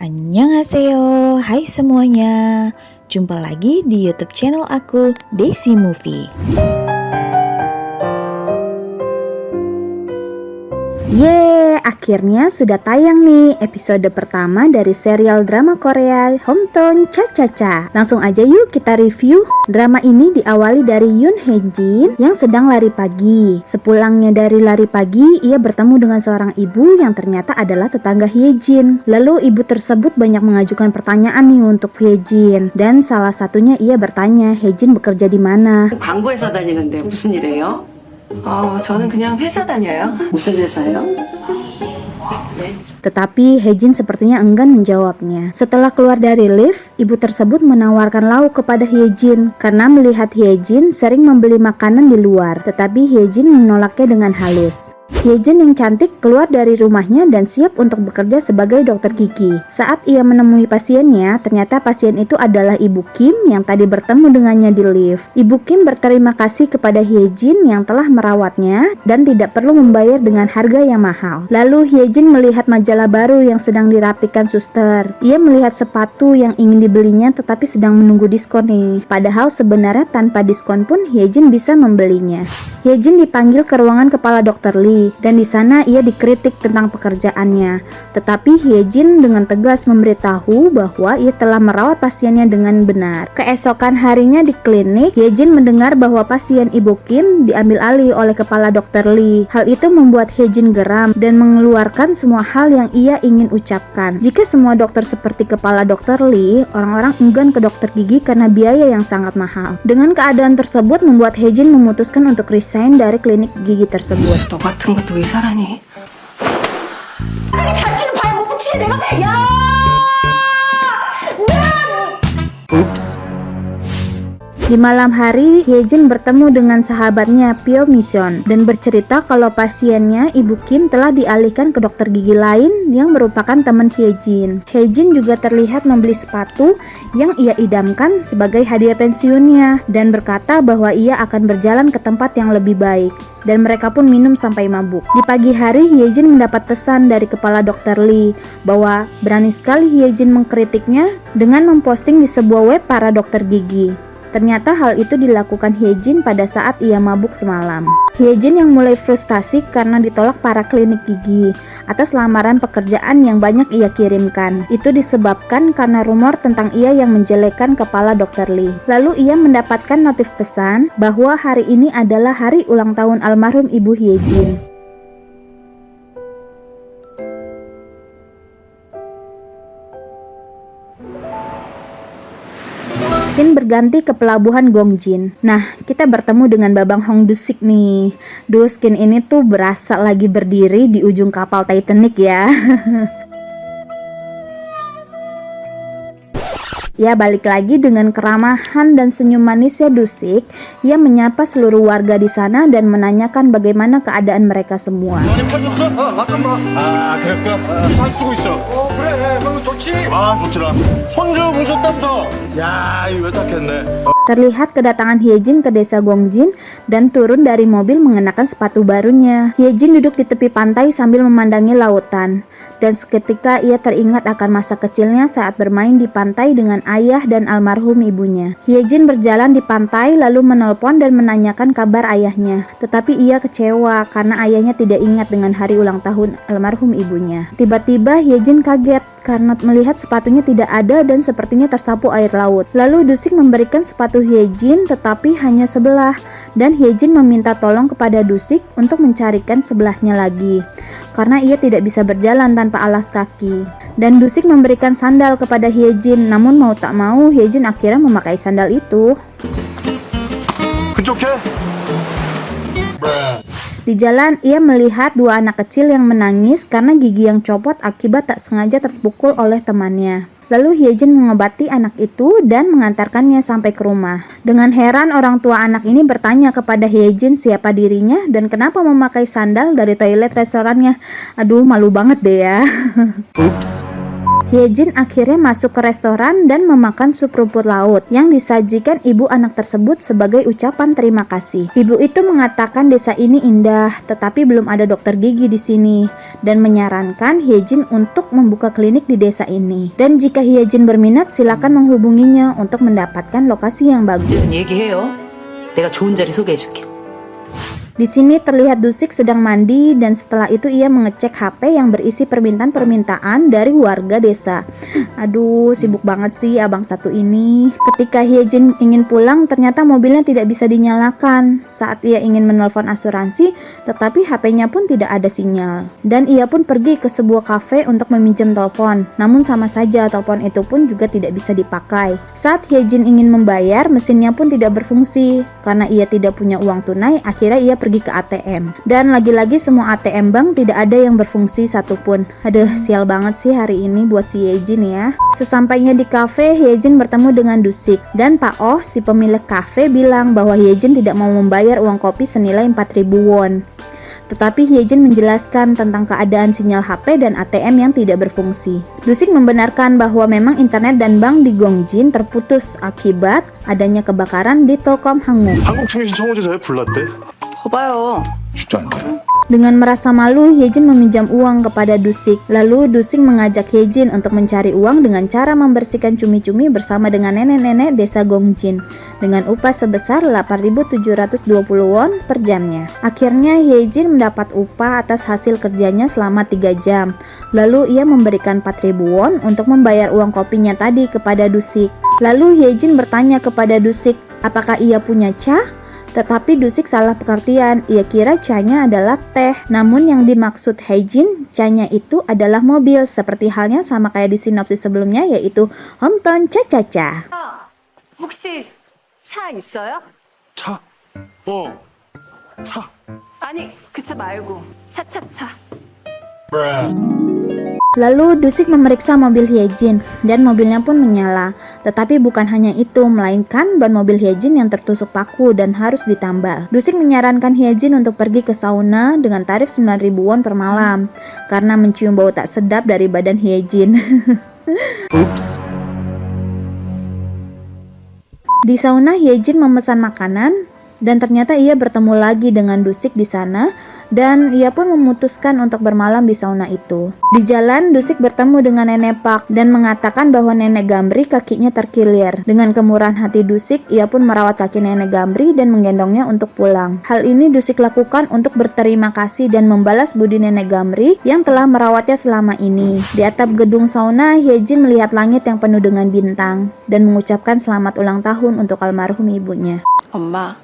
Annyeonghaseyo, hai semuanya. Jumpa lagi di YouTube channel aku, Daisy Movie. Akhirnya sudah tayang nih episode pertama dari serial drama Korea Hometown Cha-Cha-Cha. Langsung aja yuk kita review. Drama ini diawali dari Yoon Hae-jin yang sedang lari pagi. Sepulangnya dari lari pagi, ia bertemu dengan seorang ibu yang ternyata adalah tetangga Hae-jin. Lalu ibu tersebut banyak mengajukan pertanyaan nih untuk Hae-jin. Dan salah satunya ia bertanya, Hae-jin bekerja di mana? 광고회사 다니는데 무슨 일이에요? 저는 그냥 회사 다녀요. 무슨 회사요? Tetapi Hae-jin sepertinya enggan menjawabnya. Setelah keluar dari lift, ibu tersebut menawarkan lauk kepada Hae-jin karena melihat Hae-jin sering membeli makanan di luar. Tetapi Hae-jin menolaknya dengan halus. Hae-jin yang cantik keluar dari rumahnya dan siap untuk bekerja sebagai dokter gigi. Saat ia menemui pasiennya, ternyata pasien itu adalah Ibu Kim yang tadi bertemu dengannya di lift. Ibu Kim berterima kasih kepada Hae-jin yang telah merawatnya dan tidak perlu membayar dengan harga yang mahal. Lalu Hae-jin melihat majalah baru yang sedang dirapikan suster. Ia melihat sepatu yang ingin dibelinya tetapi sedang menunggu diskon nih. Padahal sebenarnya tanpa diskon pun Hae-jin bisa membelinya. Hae-jin dipanggil ke ruangan kepala dokter Lee. Dan di sana ia dikritik tentang pekerjaannya. Tetapi Hae-jin dengan tegas memberitahu bahwa ia telah merawat pasiennya dengan benar. Keesokan harinya di klinik, Hae-jin mendengar bahwa pasien Ibu Kim diambil alih oleh kepala dokter Lee. Hal itu membuat Hae-jin geram dan mengeluarkan semua hal yang ia ingin ucapkan. Jika semua dokter seperti kepala dokter Lee, orang-orang enggan ke dokter gigi karena biaya yang sangat mahal. Dengan keadaan tersebut membuat Hae-jin memutuskan untuk resign dari klinik gigi tersebut. 너 같은 것도 의사라니. 아니 다시는 발 못 붙이게 내가 야! Di malam hari, Hae-jin bertemu dengan sahabatnya Pyo Mission dan bercerita kalau pasiennya Ibu Kim telah dialihkan ke dokter gigi lain yang merupakan teman Hae-jin. Hae-jin juga terlihat membeli sepatu yang ia idamkan sebagai hadiah pensiunnya dan berkata bahwa ia akan berjalan ke tempat yang lebih baik. Dan mereka pun minum sampai mabuk. Di pagi hari, Hae-jin mendapat pesan dari kepala dokter Lee bahwa berani sekali Hae-jin mengkritiknya dengan memposting di sebuah web para dokter gigi. Ternyata hal itu dilakukan Hae-jin pada saat ia mabuk semalam. Hae-jin yang mulai frustasi karena ditolak para klinik gigi atas lamaran pekerjaan yang banyak ia kirimkan. Itu disebabkan karena rumor tentang ia yang menjelekkan kepala dokter Lee. Lalu ia mendapatkan notif pesan bahwa hari ini adalah hari ulang tahun almarhum ibu Hae-jin. Skin berganti ke pelabuhan Gongjin. Nah, kita bertemu dengan Babang Hong Dusik nih. Duh, Skin ini tuh berasa lagi berdiri di ujung kapal Titanic ya. Ya, balik lagi dengan keramahan dan senyum manisnya Dusik. Ia menyapa seluruh warga di sana dan menanyakan bagaimana keadaan mereka semua. 잘 쓰고 있어. 그래. 그러면 좋지. 좋더라. 손주 보셨다면서. 야, 이거 외탁했네. Terlihat kedatangan Hae-jin ke desa Gongjin dan turun dari mobil mengenakan sepatu barunya. Hae-jin duduk di tepi pantai sambil memandangi lautan. Dan seketika ia teringat akan masa kecilnya saat bermain di pantai dengan ayah dan almarhum ibunya. Hae-jin berjalan di pantai lalu menelpon dan menanyakan kabar ayahnya. Tetapi ia kecewa karena ayahnya tidak ingat dengan hari ulang tahun almarhum ibunya. Tiba-tiba Hae-jin kaget karena melihat sepatunya tidak ada dan sepertinya tersapu air laut. Lalu Dusik memberikan sepatu Hae-jin tetapi hanya sebelah dan Hae-jin meminta tolong kepada Dusik untuk mencarikan sebelahnya lagi karena ia tidak bisa berjalan tanpa alas kaki. Dan Dusik memberikan sandal kepada Hae-jin, namun mau tak mau Hae-jin akhirnya memakai sandal itu. 그쪽해? Di jalan, ia melihat dua anak kecil yang menangis karena gigi yang copot akibat tak sengaja terpukul oleh temannya. Lalu Hae-jin mengobati anak itu dan mengantarkannya sampai ke rumah. Dengan heran, orang tua anak ini bertanya kepada Hae-jin siapa dirinya dan kenapa memakai sandal dari toilet restorannya. Aduh, malu banget deh ya. Hyejin akhirnya masuk ke restoran dan memakan sup rumput laut yang disajikan ibu anak tersebut sebagai ucapan terima kasih. Ibu itu mengatakan desa ini indah, tetapi belum ada dokter gigi di sini dan menyarankan Hyejin untuk membuka klinik di desa ini. Dan jika Hyejin berminat, silakan menghubunginya untuk mendapatkan lokasi yang bagus. 언제든 얘기해요. 내가 좋은 자리 소개해줄게. Di sini terlihat Dusik sedang mandi dan setelah itu ia mengecek HP yang berisi permintaan-permintaan dari warga desa. Aduh, sibuk banget sih abang satu ini. Ketika Hyejin ingin pulang, ternyata mobilnya tidak bisa dinyalakan. Saat ia ingin menelpon asuransi, tetapi HP-nya pun tidak ada sinyal. Dan ia pun pergi ke sebuah kafe untuk meminjam telepon. Namun sama saja telepon itu pun juga tidak bisa dipakai. Saat Hyejin ingin membayar, mesinnya pun tidak berfungsi. Karena ia tidak punya uang tunai, akhirnya ia pergi ke ATM. Dan lagi-lagi semua ATM bank tidak ada yang berfungsi satupun. Aduh, sial banget sih hari ini buat si Hyejin ya. Sesampainya di kafe, Hyejin bertemu dengan Dusik. Dan Pak Oh, si pemilik kafe, bilang bahwa Hyejin tidak mau membayar uang kopi senilai 4.000 won. Tetapi Hyejin menjelaskan tentang keadaan sinyal HP dan ATM yang tidak berfungsi. Dusik membenarkan bahwa memang internet dan bank di Gongjin terputus akibat adanya kebakaran di Telkom Hanguk. 한국통신청구제사에 불났대? 거봐요. 쉽지 않네. Dengan merasa malu, Hyejin meminjam uang kepada Dusik. Lalu Dusik mengajak Hyejin untuk mencari uang dengan cara membersihkan cumi-cumi bersama dengan nenek-nenek desa Gongjin dengan upah sebesar 8.720 won per jamnya. Akhirnya Hyejin mendapat upah atas hasil kerjanya selama 3 jam. Lalu ia memberikan 4.000 won untuk membayar uang kopinya tadi kepada Dusik. Lalu Hyejin bertanya kepada Dusik, apakah ia punya cha? Tetapi Dusik salah pengertian, ia kira cha-nya adalah teh. Namun yang dimaksud Hyejin, cha-nya itu adalah mobil, seperti halnya sama kayak di sinopsis sebelumnya, yaitu Homton Cha-Cha-Cha. 혹시 차 있어요? 차? 차. 아니, 그 차 말고. 차차차. Lalu Dusik memeriksa mobil Hyejin dan mobilnya pun menyala. Tetapi bukan hanya itu, melainkan ban mobil Hyejin yang tertusuk paku dan harus ditambal. Dusik menyarankan Hyejin untuk pergi ke sauna dengan tarif 9.000 won per malam karena mencium bau tak sedap dari badan Hyejin. Ups. Di sauna Hyejin memesan makanan dan ternyata ia bertemu lagi dengan Dusik di sana dan ia pun memutuskan untuk bermalam di sauna itu. Di jalan, Dusik bertemu dengan Nenek Pak dan mengatakan bahwa Nenek Gamri kakinya terkilir. Dengan kemurahan hati Dusik, ia pun merawat kaki Nenek Gamri dan menggendongnya untuk pulang. Hal ini Dusik lakukan untuk berterima kasih dan membalas budi Nenek Gamri yang telah merawatnya selama ini. Di atap gedung sauna, Hyejin melihat langit yang penuh dengan bintang dan mengucapkan selamat ulang tahun untuk almarhum ibunya. 엄마,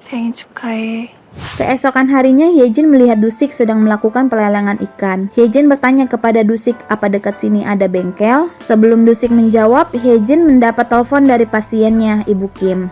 생일 축하해. Keesokan harinya, Hyejin melihat Dusik sedang melakukan pelelangan ikan. Hyejin bertanya kepada Dusik, apa dekat sini ada bengkel? Sebelum Dusik menjawab, Hyejin mendapat telepon dari pasiennya, Ibu Kim.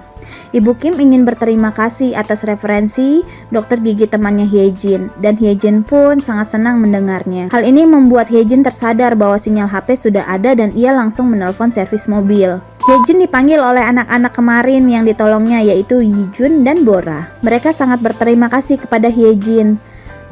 Ibu Kim ingin berterima kasih atas referensi dokter gigi temannya Hyejin, dan Hyejin pun sangat senang mendengarnya. Hal ini membuat Hyejin tersadar bahwa sinyal HP sudah ada dan ia langsung menelpon servis mobil. Hyejin dipanggil oleh anak-anak kemarin yang ditolongnya, yaitu Yijun dan Bora. Mereka sangat berterima kasih kepada Hyejin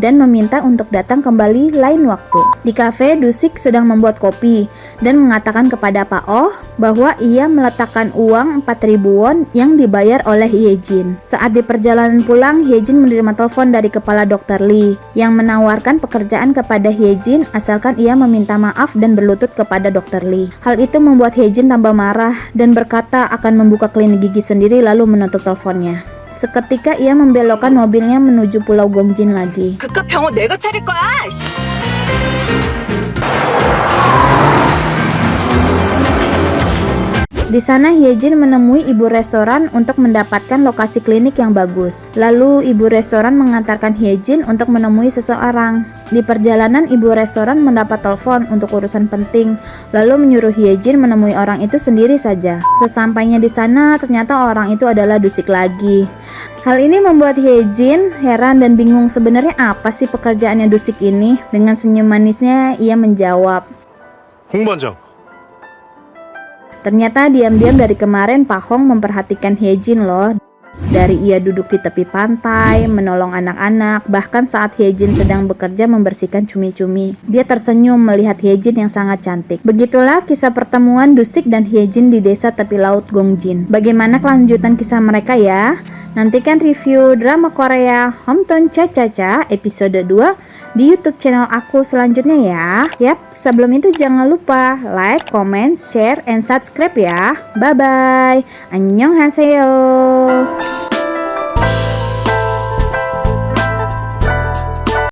dan meminta untuk datang kembali lain waktu. Di kafe, Dusik sedang membuat kopi dan mengatakan kepada Pak Oh bahwa ia meletakkan uang 4.000 won yang dibayar oleh Hyejin. Saat di perjalanan pulang, Hyejin menerima telepon dari kepala Dr. Lee yang menawarkan pekerjaan kepada Hyejin asalkan ia meminta maaf dan berlutut kepada Dr. Lee. Hal itu membuat Hyejin tambah marah dan berkata akan membuka klinik gigi sendiri lalu menutup teleponnya. Seketika ia membelokkan mobilnya menuju Pulau Gongjin lagi. 그깟 병원 내가 차릴 거야. 씨. Di sana Hyejin menemui ibu restoran untuk mendapatkan lokasi klinik yang bagus. Lalu ibu restoran mengantarkan Hyejin untuk menemui seseorang. Di perjalanan ibu restoran mendapat telepon untuk urusan penting, lalu menyuruh Hyejin menemui orang itu sendiri saja. Sesampainya di sana, ternyata orang itu adalah Dusik lagi. Hal ini membuat Hyejin heran dan bingung sebenarnya apa sih pekerjaannya Dusik ini. Dengan senyum manisnya ia menjawab, 홍 반장. ternyata diam-diam dari kemarin Pak Hong memperhatikan Hyejin loh. Dari ia duduk di tepi pantai, menolong anak-anak, bahkan saat Hyejin sedang bekerja membersihkan cumi-cumi. Dia tersenyum melihat Hyejin yang sangat cantik. Begitulah kisah pertemuan Dusik dan Hyejin di desa tepi laut Gongjin. Bagaimana kelanjutan kisah mereka ya? Nantikan review drama Korea Hometown Cha-Cha-Cha episode 2 di YouTube channel aku selanjutnya ya. Yap, sebelum itu jangan lupa like, comment, share, and subscribe ya. Bye-bye. Annyeonghaseyo.